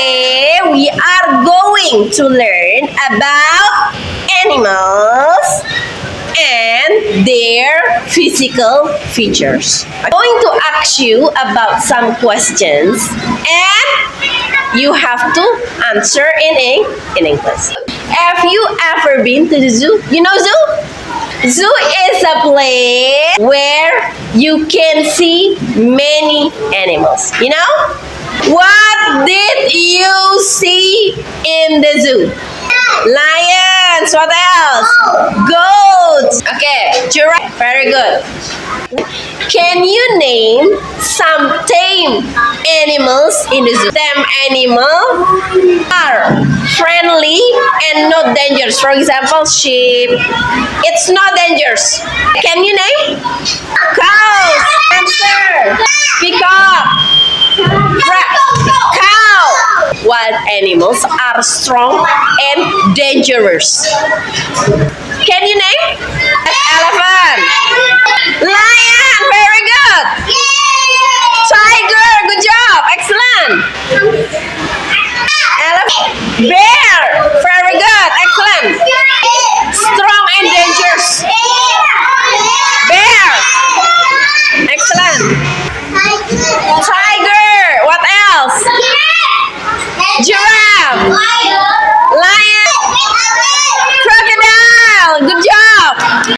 Today we are going to learn about animals and their physical features. I'm going to ask you about some questions and you have to answer in English. Have you ever been to the zoo? You know zoo? Zoo is a place where you can see many animals. You know? What did you see in the zoo? Lions. What else? Goats. Okay, giraffe. Very good. Can you name some tame animals in the zoo? Tame animals are friendly and not dangerous. For example, sheep. It's not dangerous. Can you name? Cows. Hamster. Peacock. Cow. Wild animals are strong and dangerous. Can you name? Elephant.